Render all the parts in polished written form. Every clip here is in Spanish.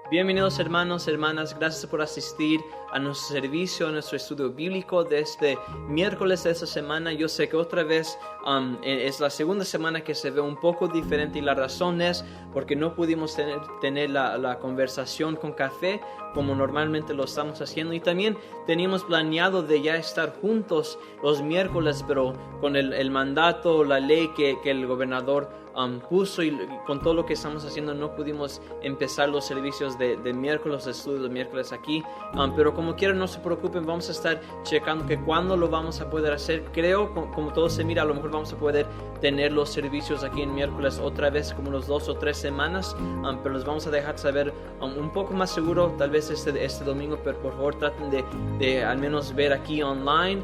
Bienvenidos hermanos, hermanas, gracias por asistir a nuestro servicio, a nuestro estudio bíblico de este miércoles de esta semana. Yo sé que otra vez es la segunda semana que se ve un poco diferente y la razón es porque no pudimos tener la conversación con café como normalmente lo estamos haciendo, y también teníamos planeado de ya estar juntos los miércoles, pero con el mandato, la ley que el gobernador puso y con todo lo que estamos haciendo no pudimos empezar los servicios de miércoles, los estudios de miércoles aquí, pero como quieran no se preocupen, vamos a estar checando que cuándo lo vamos a poder hacer. Creo, como todo se mira, a lo mejor vamos a poder tener los servicios aquí en miércoles otra vez como unos 2 o 3 semanas, pero les vamos a dejar saber un poco más seguro tal vez este domingo, pero por favor traten de al menos ver aquí online,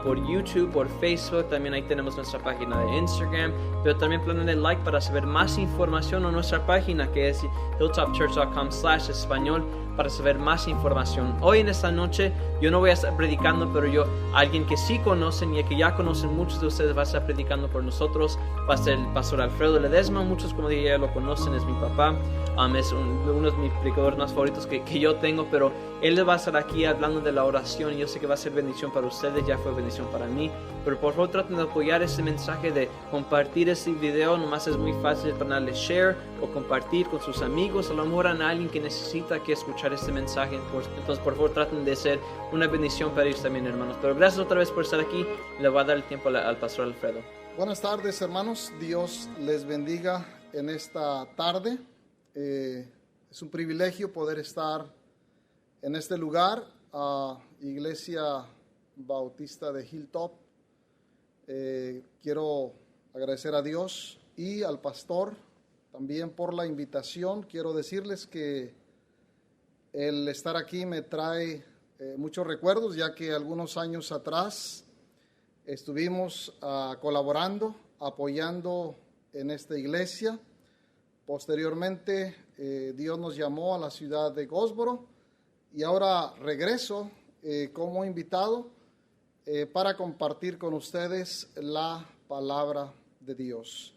por YouTube, por Facebook, también ahí tenemos nuestra página de Instagram, pero también planeen like para saber más información en nuestra página que es hilltopchurch.com/español para saber más información. Hoy en esta noche yo no voy a estar predicando, pero alguien que sí conocen y que ya conocen muchos de ustedes va a estar predicando por nosotros, va a ser el pastor Alfredo Ledesma. Muchos, como dije, ya lo conocen, es mi papá, es uno de mis predicadores más favoritos que yo tengo, pero él va a estar aquí hablando de la oración y yo sé que va a ser bendición para ustedes, ya fue bendición para mí, pero por favor traten de apoyar ese mensaje, de compartir este video. Nomás es muy fácil para darle share o compartir con sus amigos, a lo mejor a alguien que necesita que escuchar este mensaje. Entonces por favor traten de ser una bendición para ellos también, hermanos. Pero gracias otra vez por estar aquí. Le voy a dar el tiempo al pastor Alfredo. Buenas tardes, hermanos. Dios les bendiga en esta tarde. Es un privilegio poder estar en este lugar, Iglesia Bautista de Hilltop. Quiero agradecer a Dios y al pastor también por la invitación. Quiero decirles que el estar aquí me trae muchos recuerdos, ya que algunos años atrás estuvimos colaborando, apoyando en esta iglesia. Posteriormente, Dios nos llamó a la ciudad de Goldsboro y ahora regreso como invitado para compartir con ustedes la palabra de Dios.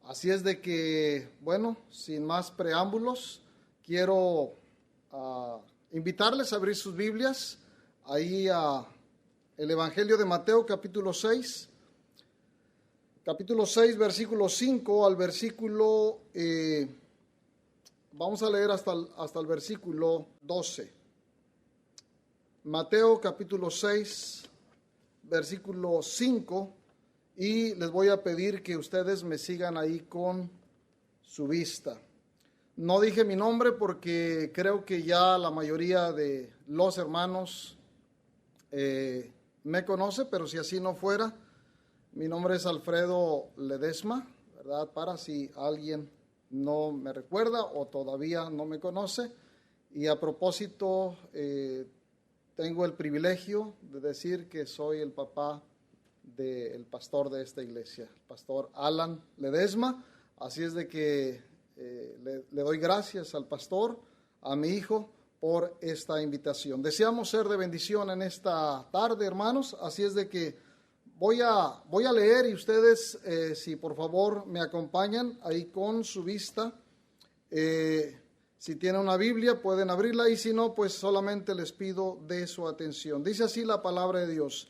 Así es de que, bueno, sin más preámbulos, quiero invitarles a abrir sus Biblias ahí a el Evangelio de Mateo, capítulo 6, versículo 5 al versículo, vamos a leer hasta el versículo 12. Mateo, capítulo 6, versículo 5, y les voy a pedir que ustedes me sigan ahí con su vista. No dije mi nombre porque creo que ya la mayoría de los hermanos me conoce, pero si así no fuera, mi nombre es Alfredo Ledesma, ¿verdad? Para si alguien no me recuerda o todavía no me conoce. Y a propósito, tengo el privilegio de decir que soy el papá del pastor de esta iglesia, el pastor Alan Ledesma. Así es de que le doy gracias al pastor, a mi hijo, por esta invitación. Deseamos ser de bendición en esta tarde, hermanos. Así es de que voy a leer y ustedes, si por favor me acompañan ahí con su vista. Si tienen una Biblia pueden abrirla y si no, pues solamente les pido de su atención. Dice así la palabra de Dios: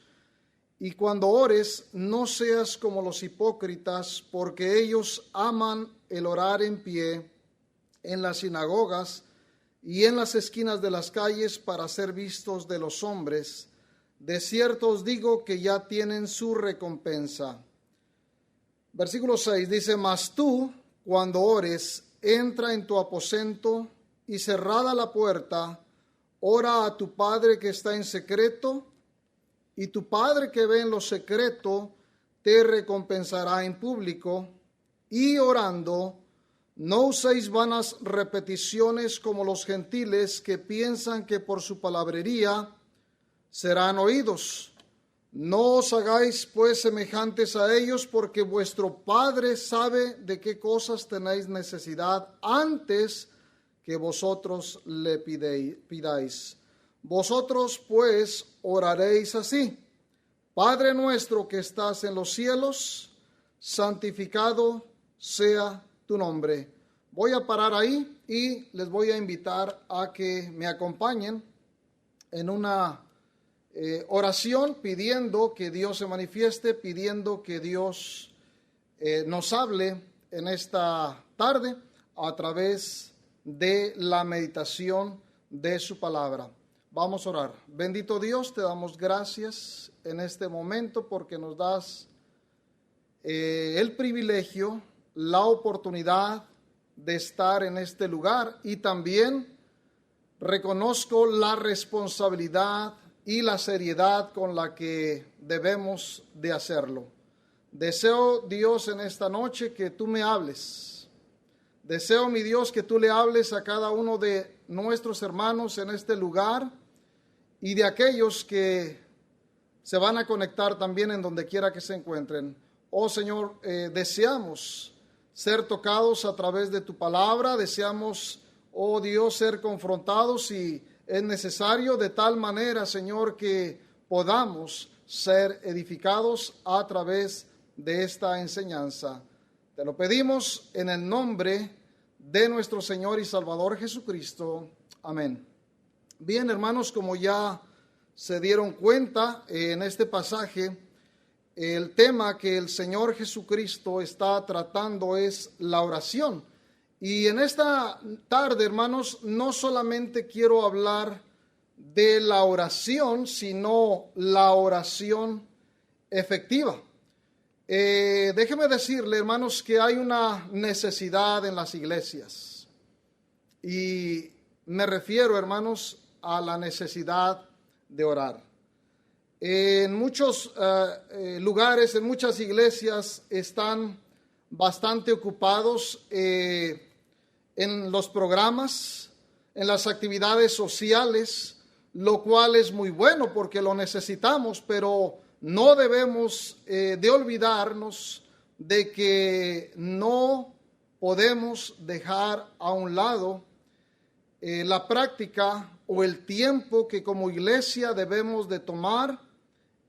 y cuando ores, no seas como los hipócritas, porque ellos aman el orar en pie en las sinagogas y en las esquinas de las calles para ser vistos de los hombres. De cierto os digo que ya tienen su recompensa. Versículo 6 dice: mas tú, cuando ores, entra en tu aposento y cerrada la puerta, ora a tu Padre que está en secreto, y tu Padre que ve en lo secreto te recompensará en público. Y orando, no uséis vanas repeticiones como los gentiles, que piensan que por su palabrería serán oídos. No os hagáis pues semejantes a ellos, porque vuestro Padre sabe de qué cosas tenéis necesidad antes que vosotros le pidáis. Vosotros pues oraréis así: Padre nuestro que estás en los cielos, santificado sea tu nombre. Voy a parar ahí y les voy a invitar a que me acompañen en una oración pidiendo que Dios se manifieste, pidiendo que Dios nos hable en esta tarde a través de la meditación de su palabra. Vamos a orar. Bendito Dios, te damos gracias en este momento porque nos das el privilegio, la oportunidad de estar en este lugar, y también reconozco la responsabilidad y la seriedad con la que debemos de hacerlo. Deseo, Dios, en esta noche que tú me hables. Deseo, mi Dios, que tú le hables a cada uno de nuestros hermanos en este lugar y de aquellos que se van a conectar también en donde quiera que se encuentren. Oh Señor, deseamos ser tocados a través de tu palabra, deseamos, oh Dios, ser confrontados si es necesario, de tal manera, Señor, que podamos ser edificados a través de esta enseñanza. Te lo pedimos en el nombre de nuestro Señor y Salvador Jesucristo. Amén. Bien, hermanos, como ya se dieron cuenta en este pasaje, el tema que el Señor Jesucristo está tratando es la oración. Y en esta tarde, hermanos, no solamente quiero hablar de la oración, sino la oración efectiva. Déjeme decirle, hermanos, que hay una necesidad en las iglesias. Y me refiero, hermanos, a la necesidad de orar. En muchos lugares, en muchas iglesias, están bastante ocupados en los programas, en las actividades sociales, lo cual es muy bueno porque lo necesitamos, pero no debemos de olvidarnos de que no podemos dejar a un lado la práctica o el tiempo que como iglesia debemos de tomar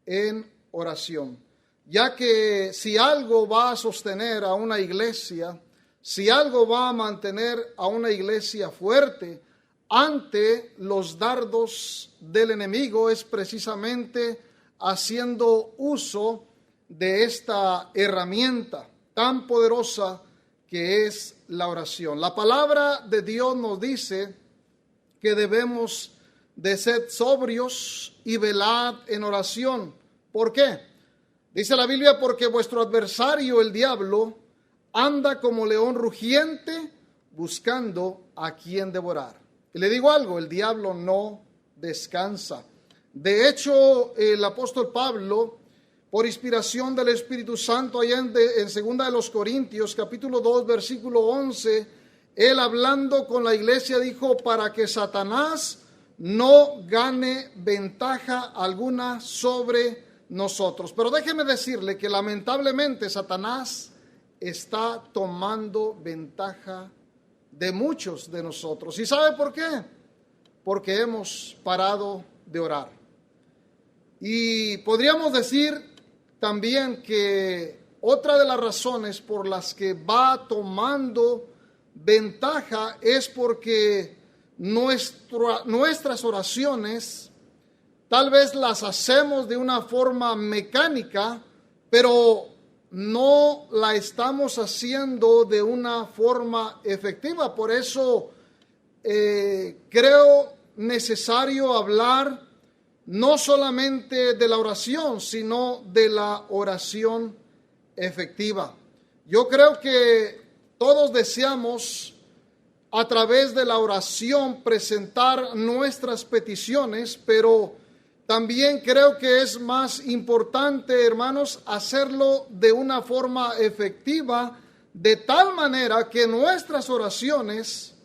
en oración, ya que si algo va a sostener a una iglesia, si algo va a mantener a una iglesia fuerte ante los dardos del enemigo, es precisamente haciendo uso de esta herramienta tan poderosa que es la oración. La palabra de Dios nos dice que debemos de ser sobrios y velad en oración. ¿Por qué? Dice la Biblia, porque vuestro adversario, el diablo, anda como león rugiente buscando a quien devorar. Y le digo algo, el diablo no descansa. De hecho, el apóstol Pablo, por inspiración del Espíritu Santo, allá en 2 Corintios, capítulo 2, versículo 11, él hablando con la iglesia dijo, para que Satanás no gane ventaja alguna sobre nosotros. Pero déjeme decirle que lamentablemente Satanás está tomando ventaja de muchos de nosotros. ¿Y sabe por qué? Porque hemos parado de orar. Y podríamos decir también que otra de las razones por las que va tomando ventaja es porque nuestras oraciones tal vez las hacemos de una forma mecánica, pero no la estamos haciendo de una forma efectiva. Por eso creo necesario hablar no solamente de la oración, sino de la oración efectiva. Yo creo que todos deseamos a través de la oración presentar nuestras peticiones, pero también creo que es más importante, hermanos, hacerlo de una forma efectiva, de tal manera que nuestras oraciones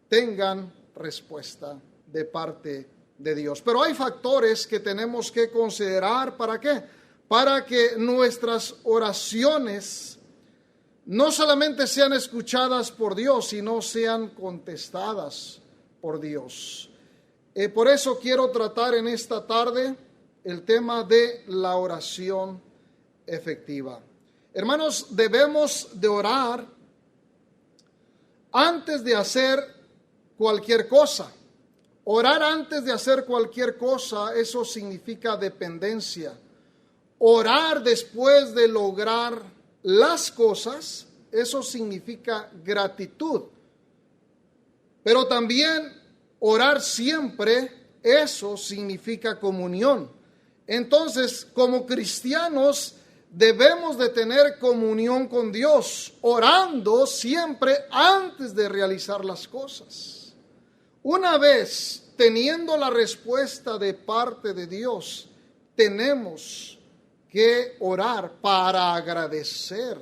tengan respuesta de parte de Dios. Pero hay factores que tenemos que considerar. ¿Para qué? Para que nuestras oraciones no solamente sean escuchadas por Dios, sino sean contestadas por Dios. Por eso quiero tratar en esta tarde el tema de la oración efectiva. hermanos, debemos de orar antes de hacer cualquier cosa. Orar antes de hacer cualquier cosa, eso significa dependencia. Orar después de lograr las cosas, eso significa gratitud. Pero también orar siempre, eso significa comunión. Entonces, como cristianos, debemos de tener comunión con Dios, orando siempre antes de realizar las cosas. Una vez teniendo la respuesta de parte de Dios, tenemos que orar para agradecer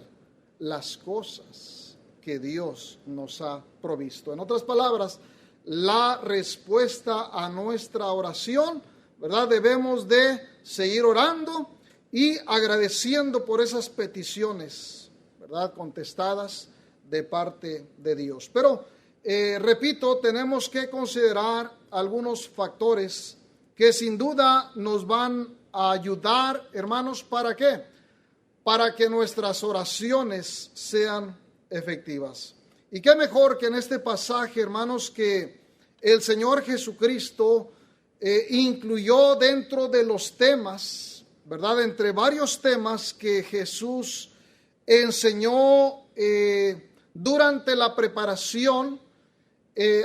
las cosas que Dios nos ha provisto. En otras palabras, la respuesta a nuestra oración, ¿verdad? Debemos de seguir orando y agradeciendo por esas peticiones, ¿verdad?, contestadas de parte de Dios. Pero, repito, tenemos que considerar algunos factores que sin duda nos van a ayudar, hermanos, ¿para qué? Para que nuestras oraciones sean efectivas. Y qué mejor que en este pasaje, hermanos, que el Señor Jesucristo incluyó dentro de los temas, ¿verdad?, entre varios temas que Jesús enseñó durante la preparación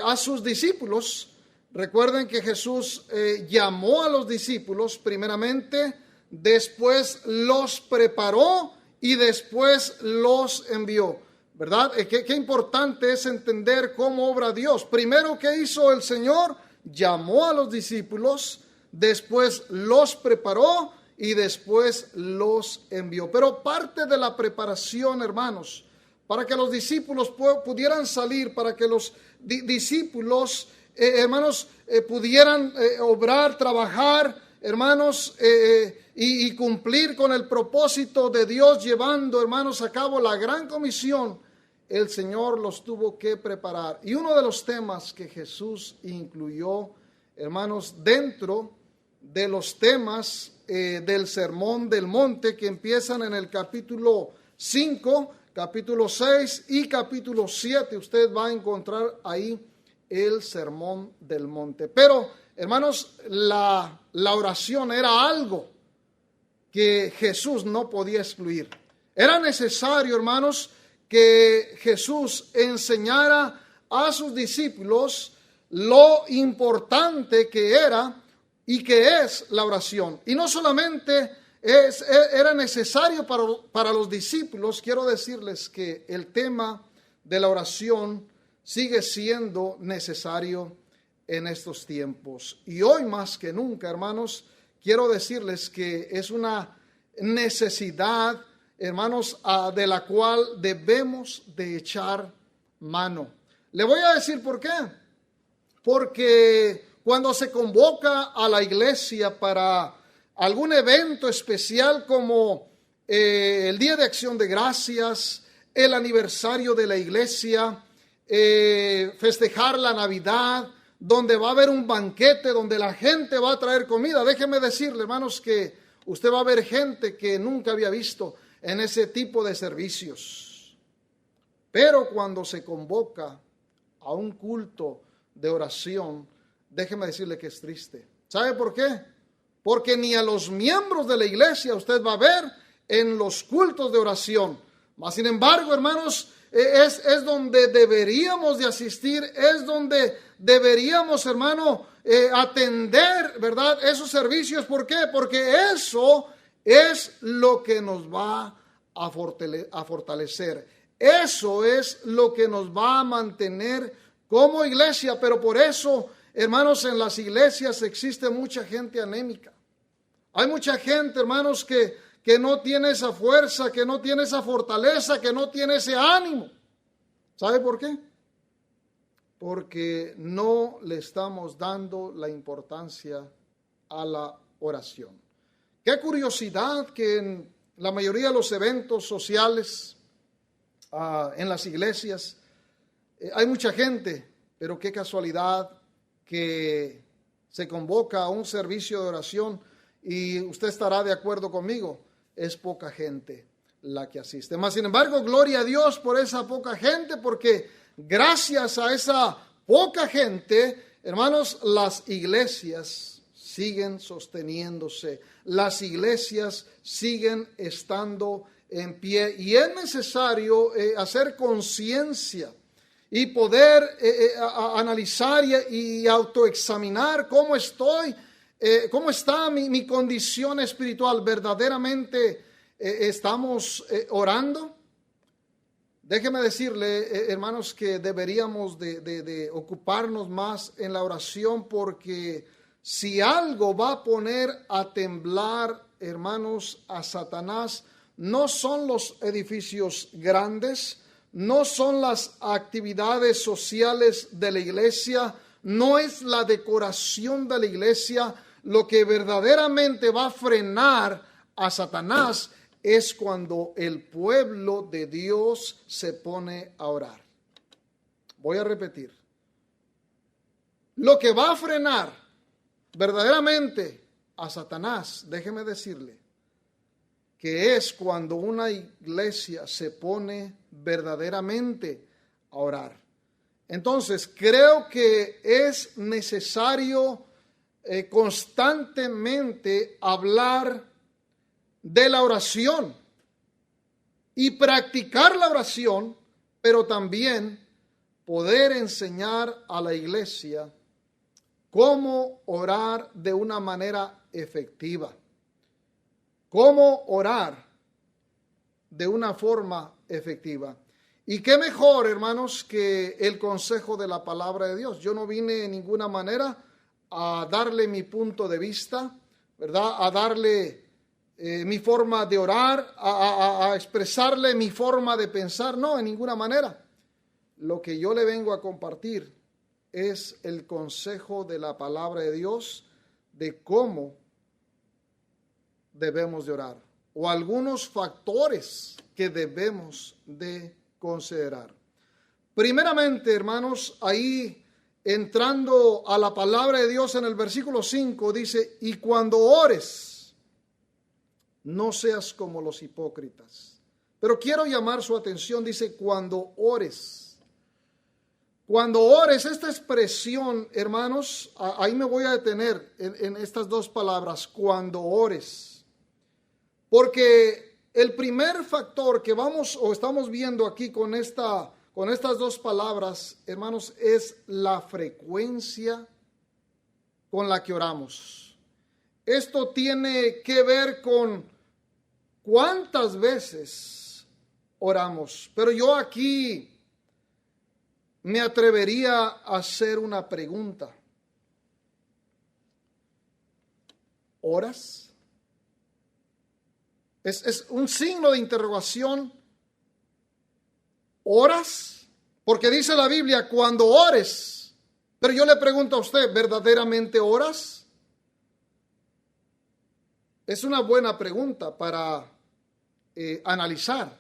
a sus discípulos. Recuerden que Jesús llamó a los discípulos primeramente, después los preparó y después los envió, ¿verdad? Qué importante es entender cómo obra Dios. Primero, ¿qué hizo el Señor? Llamó a los discípulos, después los preparó y después los envió. Pero parte de la preparación, hermanos, para que los discípulos pudieran salir, para que los discípulos, hermanos, pudieran obrar, trabajar, hermanos, y cumplir con el propósito de Dios, llevando, hermanos, a cabo la gran comisión, el Señor los tuvo que preparar. Y uno de los temas que Jesús incluyó, hermanos, dentro de los temas del Sermón del Monte, que empiezan en el capítulo 5, capítulo 6 y capítulo 7, usted va a encontrar ahí el Sermón del Monte. Pero, hermanos, la oración era algo que Jesús no podía excluir. Era necesario, hermanos, que Jesús enseñara a sus discípulos lo importante que era y que es la oración. Y no solamente era necesario para los discípulos, quiero decirles que el tema de la oración sigue siendo necesario en estos tiempos. Y hoy más que nunca, hermanos, quiero decirles que es una necesidad, hermanos, de la cual debemos de echar mano. Le voy a decir por qué. Porque cuando se convoca a la iglesia para algún evento especial como el Día de Acción de Gracias, el aniversario de la iglesia, festejar la Navidad, donde va a haber un banquete, donde la gente va a traer comida. Déjeme decirle, hermanos, que usted va a ver gente que nunca había visto en ese tipo de servicios. Pero cuando se convoca a un culto de oración, déjeme decirle que es triste. ¿Sabe por qué? Porque ni a los miembros de la iglesia usted va a ver en los cultos de oración. Mas, sin embargo, hermanos, es donde deberíamos de asistir, es donde deberíamos, hermano, atender, ¿verdad?, esos servicios. ¿Por qué? Porque eso es lo que nos va a fortalecer. Eso es lo que nos va a mantener como iglesia. Pero por eso, hermanos, en las iglesias existe mucha gente anémica. Hay mucha gente, hermanos, que no tiene esa fuerza, que no tiene esa fortaleza, que no tiene ese ánimo. ¿Sabe por qué? Porque no le estamos dando la importancia a la oración. Qué curiosidad que en la mayoría de los eventos sociales, en las iglesias, hay mucha gente, pero qué casualidad que se convoca a un servicio de oración y usted estará de acuerdo conmigo, es poca gente. la que asiste. Mas, sin embargo, gloria a Dios por esa poca gente, porque gracias a esa poca gente, hermanos, las iglesias siguen sosteniéndose, las iglesias siguen estando en pie, y es necesario hacer conciencia y poder analizar y autoexaminar cómo estoy, cómo está mi condición espiritual. ¿Verdaderamente estamos orando? Déjeme decirle, hermanos, que deberíamos de ocuparnos más en la oración, porque si algo va a poner a temblar, hermanos, a Satanás, no son los edificios grandes, no son las actividades sociales de la iglesia, no es la decoración de la iglesia. Lo que verdaderamente va a frenar a Satanás es cuando el pueblo de Dios se pone a orar. Voy a repetir. Lo que va a frenar verdaderamente a Satanás, déjeme decirle, que es cuando una iglesia se pone verdaderamente a orar. Entonces, creo que es necesario constantemente hablar de la oración y practicar la oración, pero también poder enseñar a la iglesia cómo orar de una manera efectiva. Cómo orar de una forma efectiva. Y qué mejor, hermanos, que el consejo de la palabra de Dios. Yo no vine de ninguna manera a darle mi punto de vista, ¿verdad? A darle mi forma de orar, a expresarle mi forma de pensar. No, en ninguna manera. Lo que yo le vengo a compartir es el consejo de la palabra de Dios de cómo debemos de orar, o algunos factores que debemos de considerar. Primeramente, hermanos, ahí entrando a la palabra de Dios en el versículo 5 dice: y cuando ores, no seas como los hipócritas. Pero quiero llamar su atención, dice cuando ores. Cuando ores, esta expresión, hermanos, ahí me voy a detener en estas dos palabras, cuando ores. Porque el primer factor que vamos o estamos viendo aquí con estas dos palabras, hermanos, es la frecuencia con la que oramos. Esto tiene que ver con cuántas veces oramos. Pero yo aquí me atrevería a hacer una pregunta. ¿Oras? Es un signo de interrogación. ¿Oras? Porque dice la Biblia, cuando ores. Pero yo le pregunto a usted, ¿verdaderamente oras? Es una buena pregunta para analizar.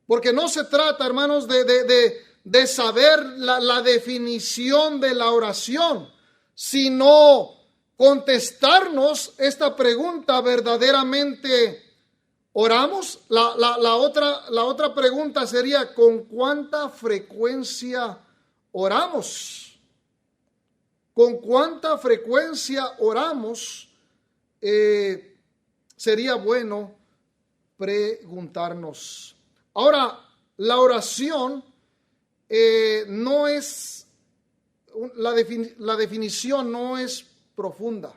Porque no se trata, hermanos, de saber la definición de la oración, sino contestarnos esta pregunta: ¿verdaderamente oramos? La otra pregunta sería: ¿con cuánta frecuencia oramos? ¿Con cuánta frecuencia oramos? Sería bueno preguntarnos. Ahora, la oración no es, la definición no es profunda.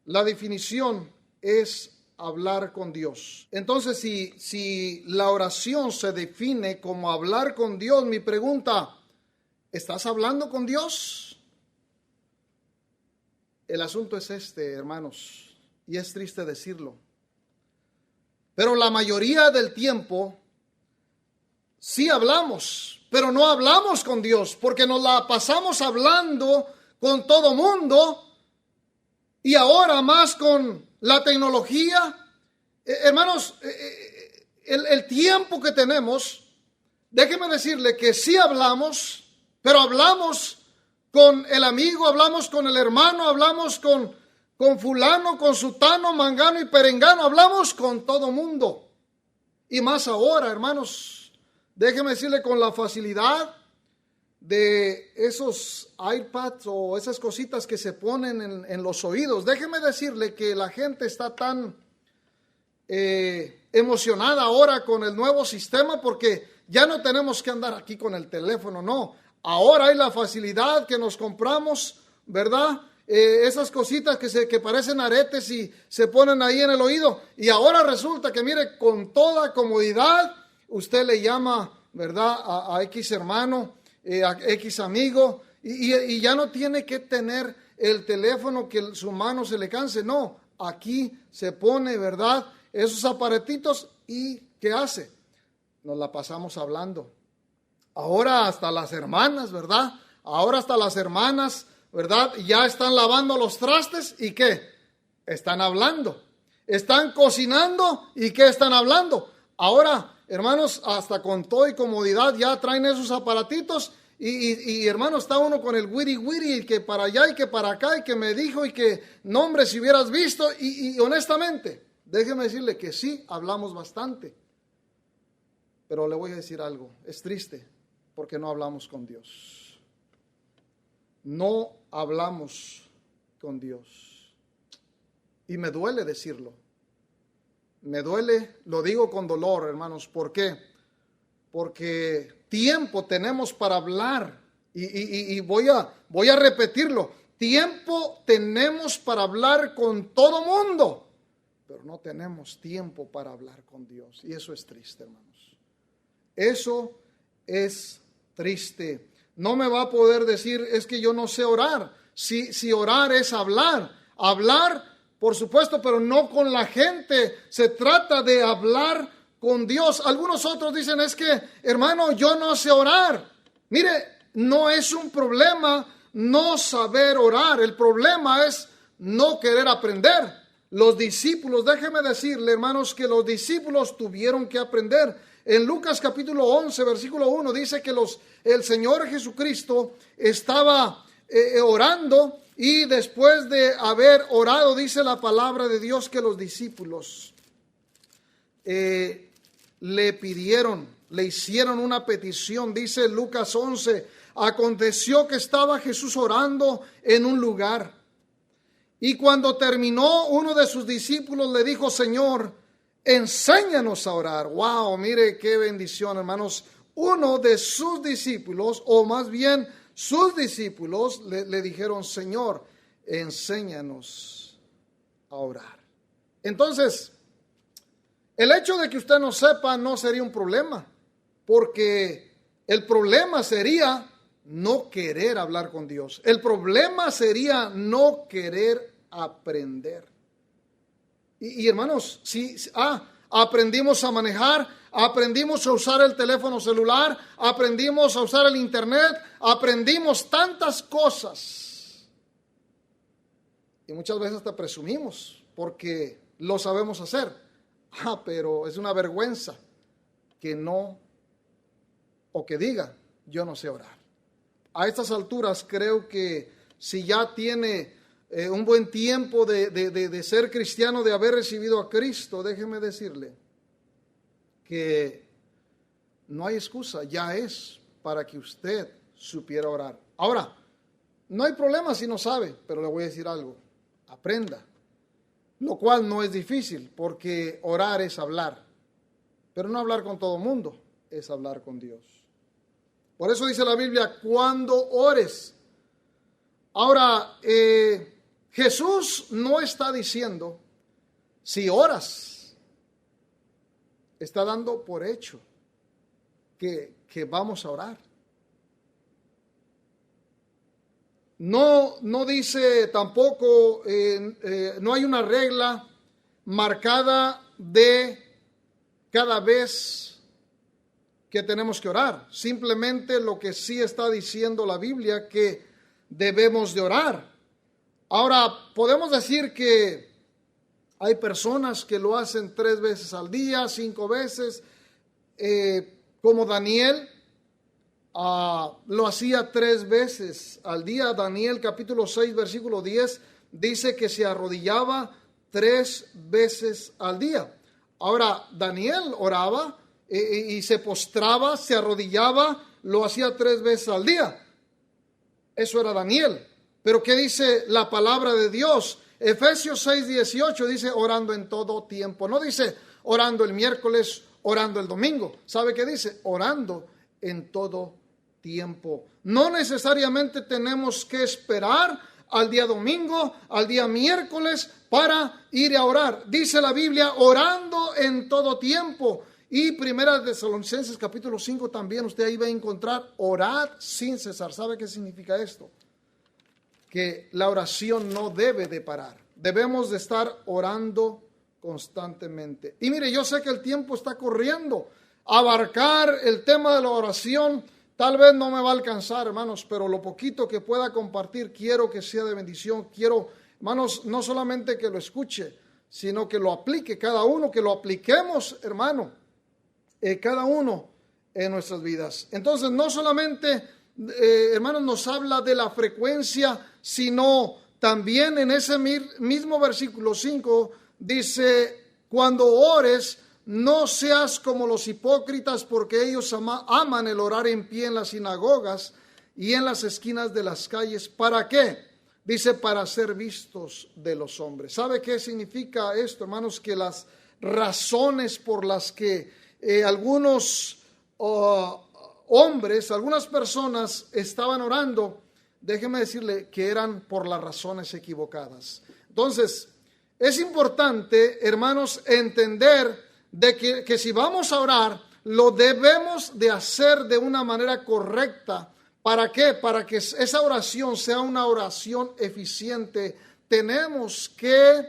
La definición es hablar con Dios. Entonces, si la oración se define como hablar con Dios, mi pregunta: ¿estás hablando con Dios? El asunto es este, hermanos, y es triste decirlo, pero la mayoría del tiempo sí hablamos, pero no hablamos con Dios, porque nos la pasamos hablando con todo mundo, y ahora más con la tecnología. Hermanos, el tiempo que tenemos, déjeme decirle que sí hablamos, pero hablamos con el amigo, hablamos con el hermano, hablamos con fulano, con sutano, mangano y perengano, hablamos con todo mundo. Y más ahora, hermanos, déjeme decirle, con la facilidad de esos iPads o esas cositas que se ponen en los oídos, déjeme decirle que la gente está tan emocionada ahora con el nuevo sistema, porque ya no tenemos que andar aquí con el teléfono, no. Ahora hay la facilidad que nos compramos, ¿verdad? Esas cositas que parecen aretes y se ponen ahí en el oído. Y ahora resulta que, mire, con toda comodidad, usted le llama, ¿verdad?, a X hermano, a X amigo, y ya no tiene que tener el teléfono que su mano se le canse. No, aquí se pone, ¿verdad?, esos aparatitos, y ¿qué hace? Nos la pasamos hablando. Ahora hasta las hermanas, ¿verdad? Ahora hasta las hermanas, ¿verdad?, ya están lavando los trastes, ¿y qué? Están hablando. Están cocinando, ¿y qué están hablando? Ahora, hermanos, hasta con todo y comodidad ya traen esos aparatitos, y hermano, está uno con el wiri wiri, y que para allá y que para acá, y que me dijo, y que, no hombre, si hubieras visto, y honestamente, déjeme decirle que sí, hablamos bastante. Pero le voy a decir algo, es triste, porque no hablamos con Dios. No hablamos con Dios. Y me duele decirlo. Me duele, lo digo con dolor, hermanos. ¿Por qué? Porque tiempo tenemos para hablar. Y voy a repetirlo. Tiempo tenemos para hablar con todo mundo, pero no tenemos tiempo para hablar con Dios. Y eso es triste, hermanos. Eso es triste. No me va a poder decir, es que yo no sé orar. Si orar es hablar. Hablar, por supuesto, pero no con la gente. Se trata de hablar con Dios. Algunos otros dicen, es que, hermano, yo no sé orar. Mire, no es un problema no saber orar. El problema es no querer aprender. Los discípulos, déjeme decirle, hermanos, que los discípulos tuvieron que aprender. En Lucas capítulo 11, versículo 1, dice que el Señor Jesucristo estaba orando, y después de haber orado, dice la palabra de Dios que los discípulos le hicieron una petición. Dice Lucas 11, aconteció que estaba Jesús orando en un lugar, y cuando terminó, uno de sus discípulos le dijo, Señor, enséñanos a orar. Wow, mire qué bendición, hermanos. Uno de sus discípulos, o más bien sus discípulos, le dijeron, Señor, enséñanos a orar. Entonces, el hecho de que usted no sepa no sería un problema, porque el problema sería no querer hablar con Dios. El problema sería no querer aprender. Y hermanos, aprendimos a manejar, aprendimos a usar el teléfono celular, aprendimos a usar el internet, aprendimos tantas cosas. Y muchas veces hasta presumimos porque lo sabemos hacer. Pero es una vergüenza que no, o que diga, yo no sé orar. A estas alturas creo que si ya tiene un buen tiempo de ser cristiano, de haber recibido a Cristo, déjeme decirle que no hay excusa, ya es para que usted supiera orar. Ahora, no hay problema si no sabe, pero le voy a decir algo, aprenda, lo cual no es difícil, porque orar es hablar, pero no hablar con todo mundo, es hablar con Dios. Por eso dice la Biblia, cuando ores. Ahora, Jesús no está diciendo, si oras, está dando por hecho que vamos a orar. No dice tampoco, no hay una regla marcada de cada vez que tenemos que orar. Simplemente lo que sí está diciendo la Biblia, que debemos de orar. Ahora, podemos decir que hay personas que lo hacen 3 veces al día, 5 veces, como Daniel lo hacía 3 veces al día. Daniel capítulo 6, versículo 10, dice que se arrodillaba 3 veces al día. Ahora, Daniel oraba y se postraba, se arrodillaba, lo hacía 3 veces al día. Eso era Daniel. Pero ¿qué dice la palabra de Dios? Efesios 6:18 dice orando en todo tiempo. No dice orando el miércoles, orando el domingo. ¿Sabe qué dice? Orando en todo tiempo. No necesariamente tenemos que esperar al día domingo, al día miércoles para ir a orar. Dice la Biblia, orando en todo tiempo. Y Primera de Tesalonicenses capítulo 5 también usted ahí va a encontrar orad sin cesar. ¿Sabe qué significa esto? Que la oración no debe de parar. Debemos de estar orando constantemente. Y mire, yo sé que el tiempo está corriendo. Abarcar el tema de la oración tal vez no me va a alcanzar, hermanos, pero lo poquito que pueda compartir quiero que sea de bendición. Quiero, hermanos, no solamente que lo escuche, sino que lo aplique cada uno, que lo apliquemos, hermano, cada uno en nuestras vidas. Entonces, no solamente, hermanos, nos habla de la frecuencia, sino también en ese mismo versículo 5 dice, cuando ores, no seas como los hipócritas, porque ellos aman el orar en pie en las sinagogas y en las esquinas de las calles. ¿Para qué? Dice, para ser vistos de los hombres. ¿Sabe qué significa esto, hermanos? Que las razones por las que algunos hombres, algunas personas estaban orando, déjeme decirle que eran por las razones equivocadas. Entonces, es importante, hermanos, entender de que si vamos a orar, lo debemos de hacer de una manera correcta. ¿Para qué? Para que esa oración sea una oración eficiente, tenemos que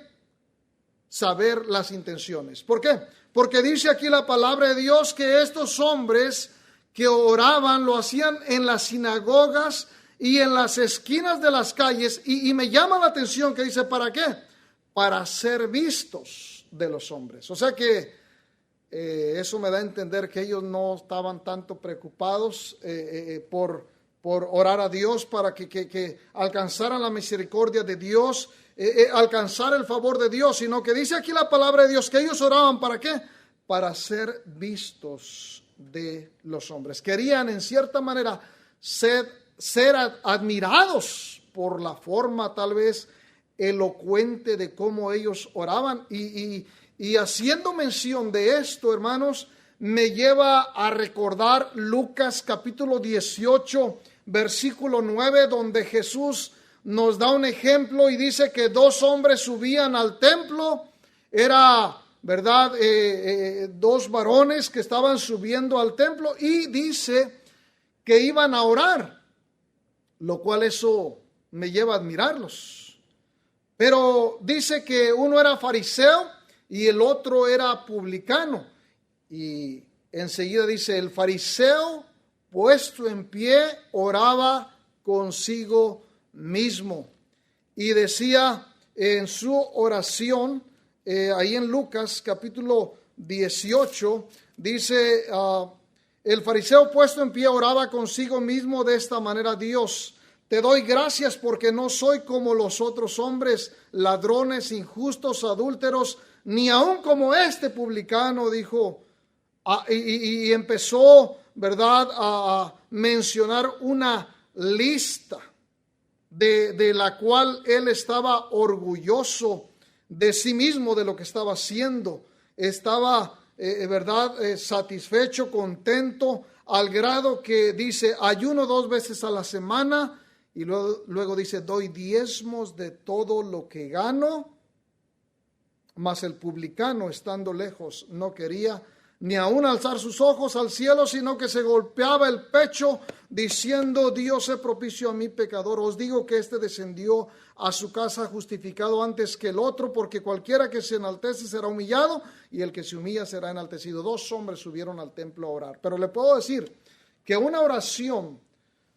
saber las intenciones. ¿Por qué? Porque dice aquí la palabra de Dios que estos hombres que oraban lo hacían en las sinagogas y en las esquinas de las calles. Y me llama la atención que dice, ¿para qué? Para ser vistos de los hombres. O sea que eso me da a entender que ellos no estaban tanto preocupados por orar a Dios para que alcanzaran la misericordia de Dios, alcanzar el favor de Dios, sino que dice aquí la palabra de Dios que ellos oraban, ¿para qué? Para ser vistos de los hombres. Querían en cierta manera ser admirados por la forma tal vez elocuente de cómo ellos oraban y haciendo mención de esto, hermanos, me lleva a recordar Lucas capítulo 18, versículo 9, donde Jesús nos da un ejemplo y dice que 2 hombres subían al templo. Era, ¿verdad? 2 varones que estaban subiendo al templo y dice que iban a orar, lo cual eso me lleva a admirarlos. Pero dice que uno era fariseo y el otro era publicano. Y enseguida dice, el fariseo puesto en pie oraba consigo mismo. Y decía en su oración, ahí en Lucas capítulo 18, dice, el fariseo puesto en pie oraba consigo mismo de esta manera: Dios, te doy gracias porque no soy como los otros hombres, ladrones, injustos, adúlteros, ni aun como este publicano, dijo. Y empezó, ¿verdad?, a mencionar una lista de la cual él estaba orgulloso de sí mismo, de lo que estaba haciendo. Estaba, ¿verdad?, satisfecho, contento, al grado que dice, ayuno 2 veces a la semana, y luego dice, doy diezmos de todo lo que gano. Mas el publicano, estando lejos, no quería ni aún alzar sus ojos al cielo, sino que se golpeaba el pecho, diciendo, Dios sé propicio a mi pecador. Os digo que este descendió a su casa justificado antes que el otro, porque cualquiera que se enaltece será humillado, y el que se humilla será enaltecido. 2 hombres subieron al templo a orar. Pero le puedo decir que una oración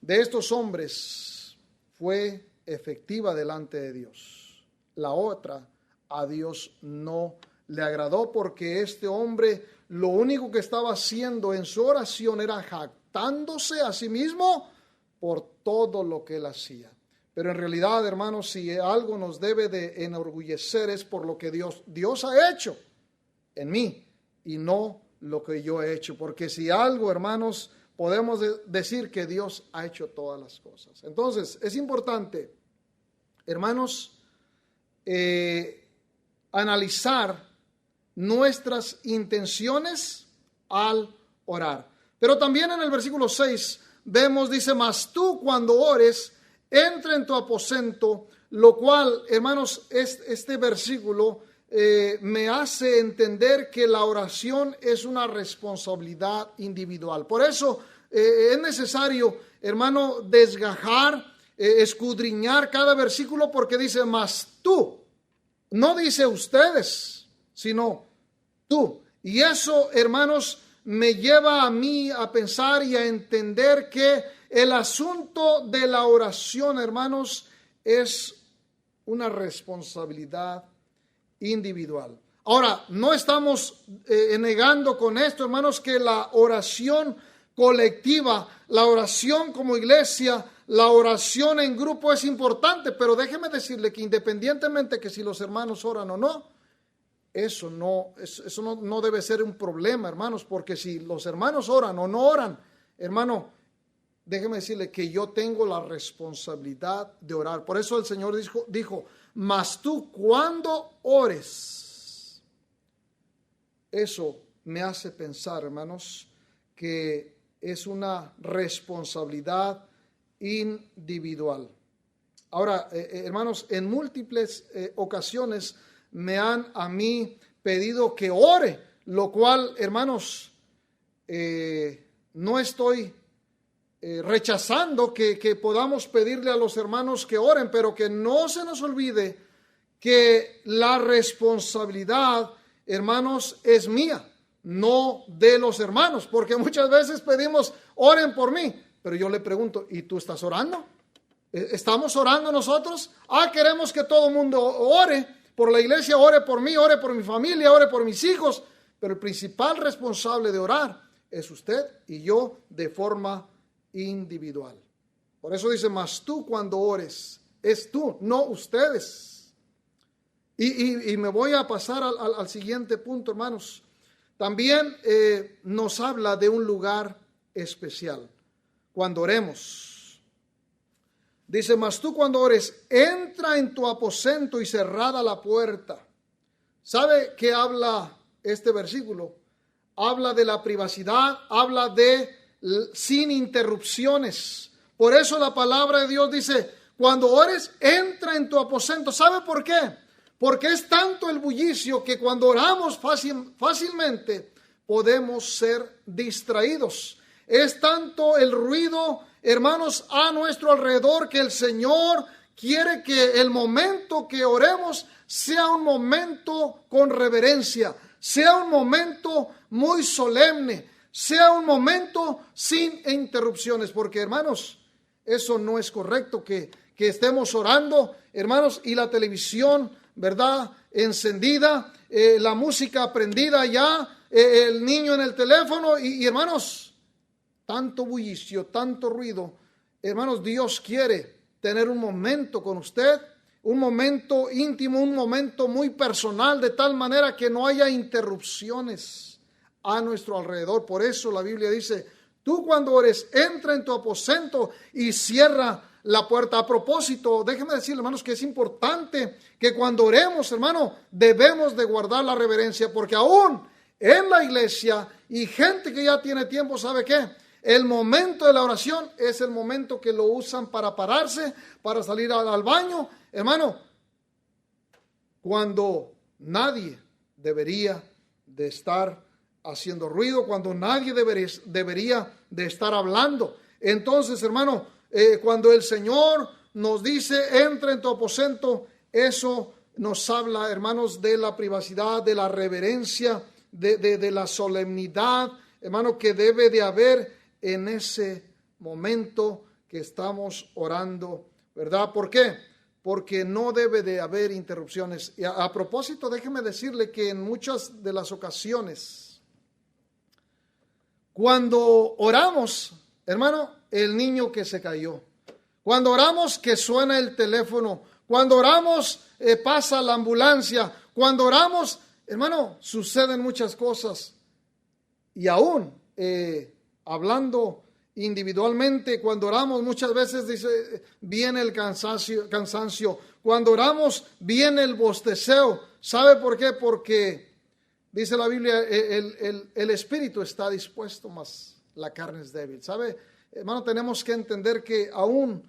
de estos hombres fue efectiva delante de Dios. La otra a Dios no le agradó, porque este hombre lo único que estaba haciendo en su oración era jactándose a sí mismo por todo lo que él hacía. Pero en realidad, hermanos, si algo nos debe de enorgullecer es por lo que Dios ha hecho en mí y no lo que yo he hecho. Porque si algo, hermanos, podemos decir que Dios ha hecho todas las cosas. Entonces, es importante, hermanos, analizar nuestras intenciones al orar. Pero también en el versículo 6 vemos, dice, mas tú cuando ores, entra en tu aposento, lo cual, hermanos, este versículo me hace entender que la oración es una responsabilidad individual. Por eso es necesario, hermano, desgajar, escudriñar cada versículo, porque dice, mas tú, no dice ustedes, sino tú. Y eso, hermanos, me lleva a mí a pensar y a entender que el asunto de la oración, hermanos, es una responsabilidad individual. Ahora, no estamos negando con esto, hermanos, que la oración colectiva, la oración como iglesia, la oración en grupo es importante, pero déjeme decirle que independientemente que si los hermanos oran o no, eso no debe ser un problema, hermanos, porque si los hermanos oran o no oran, hermano, déjeme decirle que yo tengo la responsabilidad de orar. Por eso el Señor dijo, mas tú cuando ores, eso me hace pensar, hermanos, que es una responsabilidad individual. Ahora, hermanos, en múltiples ocasiones me han a mí pedido que ore, lo cual, hermanos, no estoy rechazando que podamos pedirle a los hermanos que oren, pero que no se nos olvide que la responsabilidad, hermanos, es mía, no de los hermanos, porque muchas veces pedimos, oren por mí, pero yo le pregunto, ¿y tú estás orando? ¿Estamos orando nosotros? Queremos que todo el mundo ore por la iglesia, ore por mí, ore por mi familia, ore por mis hijos, pero el principal responsable de orar es usted y yo de forma individual. Por eso dice, mas tú cuando ores, es tú, no ustedes. Y me voy a pasar al siguiente punto, hermanos. También nos habla de un lugar especial cuando oremos. Dice, mas tú cuando ores, entra en tu aposento y cerrada la puerta. ¿Sabe qué habla este versículo? Habla de la privacidad, habla de sin interrupciones. Por eso la palabra de Dios dice, cuando ores, entra en tu aposento. ¿Sabe por qué? Porque es tanto el bullicio que cuando oramos fácilmente podemos ser distraídos. Es tanto el ruido, hermanos, a nuestro alrededor, que el Señor quiere que el momento que oremos sea un momento con reverencia, sea un momento muy solemne, sea un momento sin interrupciones, porque, hermanos, eso no es correcto que estemos orando, hermanos, y la televisión, ¿verdad?, encendida, la música prendida ya, el niño en el teléfono y hermanos, tanto bullicio, tanto ruido. Hermanos, Dios quiere tener un momento con usted, un momento íntimo, un momento muy personal, de tal manera que no haya interrupciones a nuestro alrededor. Por eso la Biblia dice, tú cuando ores, entra en tu aposento y cierra la puerta. A propósito, déjenme decirle, hermanos, que es importante que cuando oremos, hermano, debemos de guardar la reverencia, porque aún en la iglesia y gente que ya tiene tiempo, ¿sabe qué? El momento de la oración es el momento que lo usan para pararse, para salir al baño, hermano, cuando nadie debería de estar haciendo ruido, cuando nadie debería de estar hablando. Entonces, hermano, cuando el Señor nos dice, entra en tu aposento, eso nos habla, hermanos, de la privacidad, de la reverencia, de la solemnidad, hermano, que debe de haber en ese momento que estamos orando, ¿verdad? ¿Por qué? Porque no debe de haber interrupciones. Y a propósito, déjeme decirle que en muchas de las ocasiones, cuando oramos, hermano, el niño que se cayó, cuando oramos que suena el teléfono, cuando oramos pasa la ambulancia, cuando oramos Hermano, suceden muchas cosas. Y aún hablando individualmente, cuando oramos muchas veces viene el cansancio. Cuando oramos viene el bosteceo. ¿Sabe por qué? Porque dice la Biblia, el espíritu está dispuesto, mas la carne es débil. ¿Sabe? Hermano, tenemos que entender que aún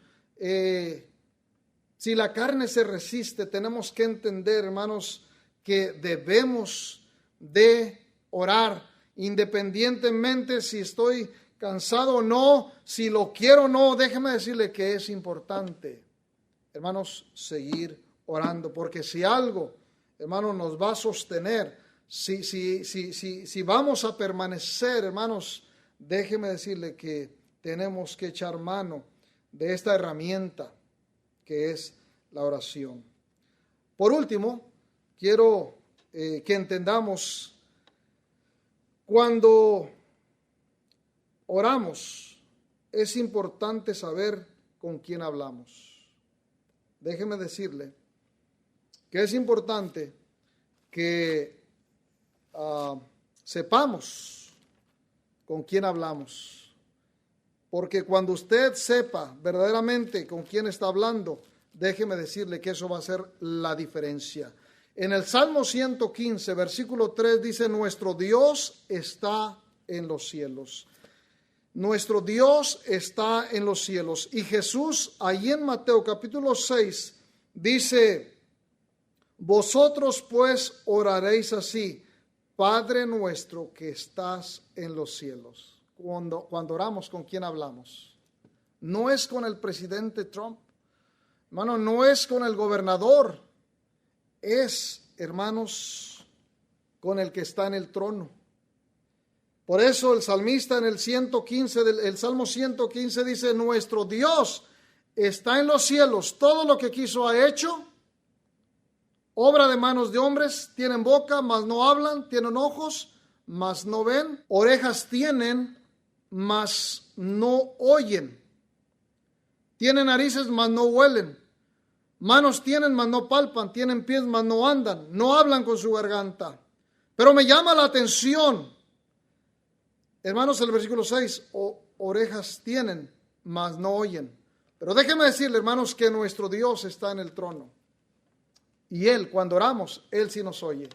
si la carne se resiste, tenemos que entender, hermanos, que debemos de orar, independientemente si estoy cansado o no, si lo quiero o no. Déjeme decirle que es importante, hermanos, seguir orando, porque si algo, hermanos, nos va a sostener, si vamos a permanecer, hermanos, déjeme decirle que tenemos que echar mano de esta herramienta que es la oración. Por último, quiero que entendamos, cuando oramos, es importante saber con quién hablamos. Déjeme decirle que es importante que sepamos con quién hablamos. Porque cuando usted sepa verdaderamente con quién está hablando, déjeme decirle que eso va a ser la diferencia. En el Salmo 115, versículo 3 dice, nuestro Dios está en los cielos. Nuestro Dios está en los cielos. Y Jesús, ahí en Mateo capítulo 6, dice, vosotros pues oraréis así, Padre nuestro que estás en los cielos. Cuando oramos, ¿con quién hablamos? No es con el presidente Trump, hermano, no es con el gobernador, es, hermanos, con el que está en el trono. Por eso el salmista en el Salmo 115 dice, nuestro Dios está en los cielos, todo lo que quiso ha hecho, obra de manos de hombres, tienen boca, mas no hablan, tienen ojos, mas no ven, orejas tienen, mas no oyen, tienen narices, mas no huelen, manos tienen, mas no palpan, tienen pies, mas no andan, no hablan con su garganta. Pero me llama la atención, hermanos, el versículo 6, orejas tienen, mas no oyen. Pero déjenme decirle, hermanos, que nuestro Dios está en el trono. Y Él, cuando oramos, Él sí nos oye.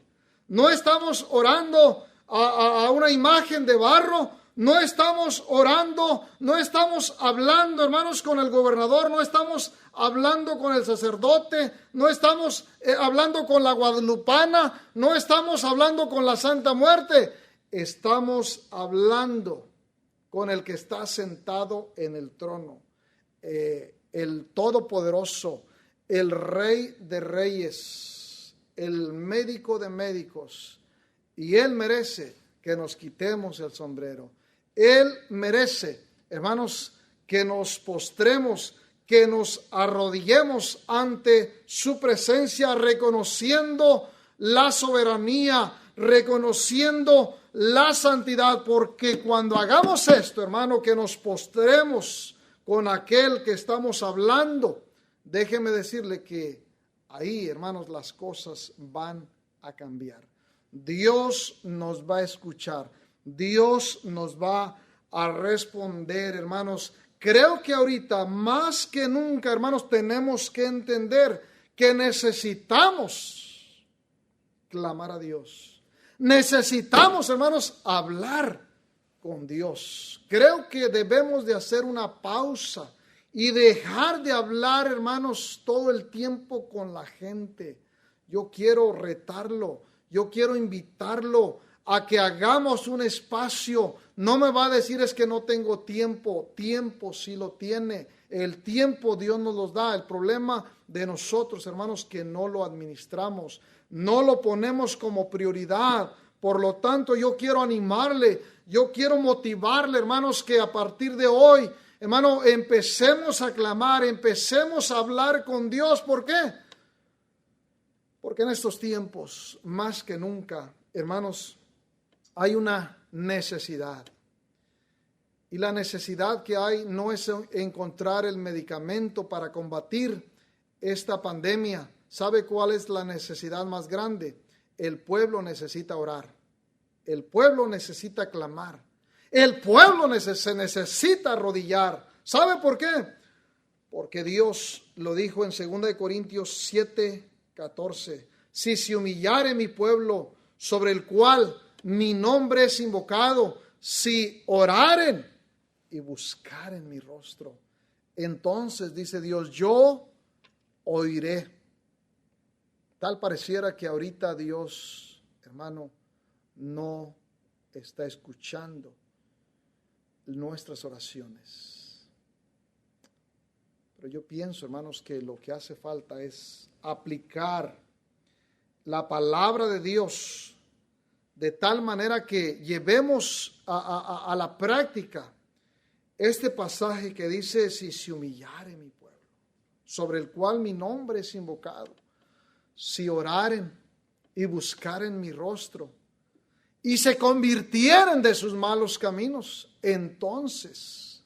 No estamos orando a una imagen de barro, no estamos orando, no estamos hablando, hermanos, con el gobernador, no estamos hablando con el sacerdote, no estamos hablando con la guadalupana, no estamos hablando con la Santa Muerte, estamos hablando con el que está sentado en el trono, el Todopoderoso, el Rey de Reyes, el Médico de Médicos, y Él merece que nos quitemos el sombrero. Él merece, hermanos, que nos postremos, que nos arrodillemos ante su presencia, reconociendo la soberanía, reconociendo la santidad, porque cuando hagamos esto, hermano, que nos postremos con aquel que estamos hablando, déjeme decirle que ahí, hermanos, las cosas van a cambiar. Dios nos va a escuchar. Dios nos va a responder, hermanos. Creo que ahorita, más que nunca, hermanos, tenemos que entender que necesitamos clamar a Dios. Necesitamos, hermanos, hablar con Dios. Creo que debemos de hacer una pausa y dejar de hablar, hermanos, todo el tiempo con la gente. Yo quiero retarlo, yo quiero invitarlo a que hagamos un espacio. No me va a decir es que no tengo tiempo. Tiempo sí lo tiene. El tiempo Dios nos los da. El problema de nosotros, hermanos, que no lo administramos. No lo ponemos como prioridad. Por lo tanto, yo quiero animarle. Yo quiero motivarle, hermanos, que a partir de hoy, hermano, empecemos a clamar, empecemos a hablar con Dios. ¿Por qué? Porque en estos tiempos, más que nunca, hermanos, hay una necesidad. Y la necesidad que hay no es encontrar el medicamento para combatir esta pandemia. ¿Sabe cuál es la necesidad más grande? el pueblo necesita orar. El pueblo necesita clamar. El pueblo se necesita arrodillar. ¿Sabe por qué? Porque Dios lo dijo en 2 Corintios 7:14. Si se humillare mi pueblo, sobre el cual mi nombre es invocado, si oraren y buscaren mi rostro, entonces, dice Dios, yo oiré. Tal pareciera que ahorita Dios, hermano, no está escuchando nuestras oraciones. Pero yo pienso, hermanos, que lo que hace falta es aplicar la palabra de Dios de tal manera que llevemos a la práctica este pasaje que dice, si se humillare mi pueblo, sobre el cual mi nombre es invocado, si oraren y buscaren mi rostro, y se convirtieren de sus malos caminos, entonces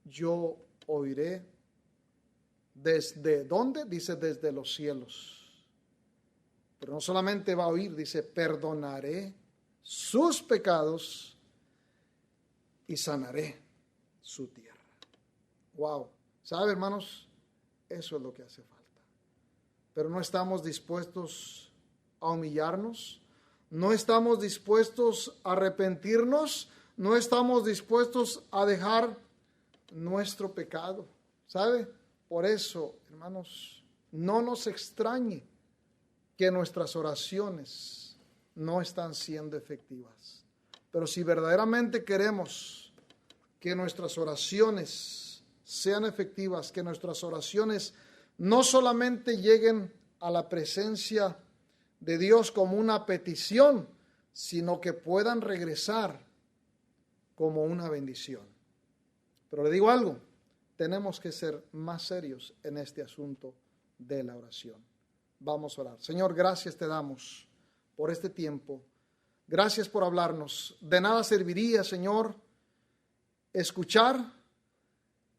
yo oiré. ¿Desde dónde? Dice, desde los cielos. Pero no solamente va a oír, dice, perdonaré sus pecados y sanaré su tierra. Wow. ¿Sabe, hermanos? Eso es lo que hace falta. Pero no estamos dispuestos a humillarnos. No estamos dispuestos a arrepentirnos, no estamos dispuestos a dejar nuestro pecado. ¿Sabe? Por eso, hermanos, no nos extrañe que nuestras oraciones no están siendo efectivas. Pero si verdaderamente queremos que nuestras oraciones sean efectivas, que nuestras oraciones no solamente lleguen a la presencia de Dios como una petición, sino que puedan regresar como una bendición. Pero le digo algo, tenemos que ser más serios en este asunto de la oración. Vamos a orar. Señor, gracias te damos por este tiempo. Gracias por hablarnos. De nada serviría, Señor, escuchar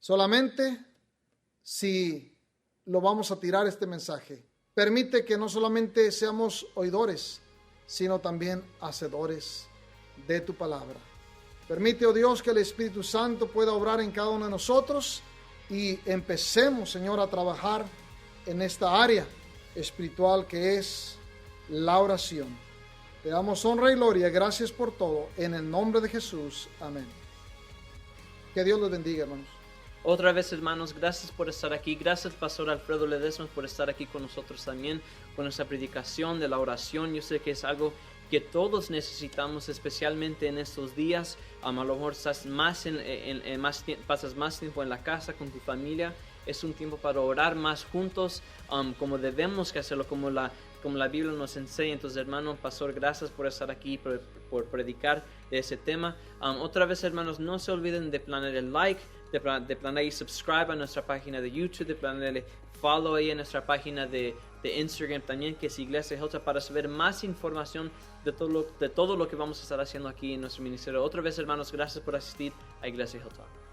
solamente si lo vamos a tirar este mensaje. Permite que no solamente seamos oidores, sino también hacedores de tu palabra. Permite, oh Dios, que el Espíritu Santo pueda obrar en cada uno de nosotros y empecemos, Señor, a trabajar en esta área espiritual que es la oración. Te damos honra y gloria. Gracias por todo. En el nombre de Jesús. Amén. Que Dios los bendiga, hermanos. Otra vez, hermanos, gracias por estar aquí. Gracias, Pastor Alfredo Ledesma, por estar aquí con nosotros también, con nuestra predicación de la oración. Yo sé que es algo que todos necesitamos, especialmente en estos días. A lo mejor estás pasas más tiempo en la casa con tu familia. Es un tiempo para orar más juntos, como debemos que hacerlo, como la Biblia nos enseña. Entonces, hermano, Pastor, gracias por estar aquí, por predicar de ese tema. Otra vez, hermanos, no se olviden de planear el like, de planear y subscribe a nuestra página de YouTube, de planear follow ahí en nuestra página de Instagram también, que es Iglesia Hilltop, para saber más información de todo lo que vamos a estar haciendo aquí en nuestro ministerio. Otra vez, hermanos, gracias por asistir a Iglesia Hilltop.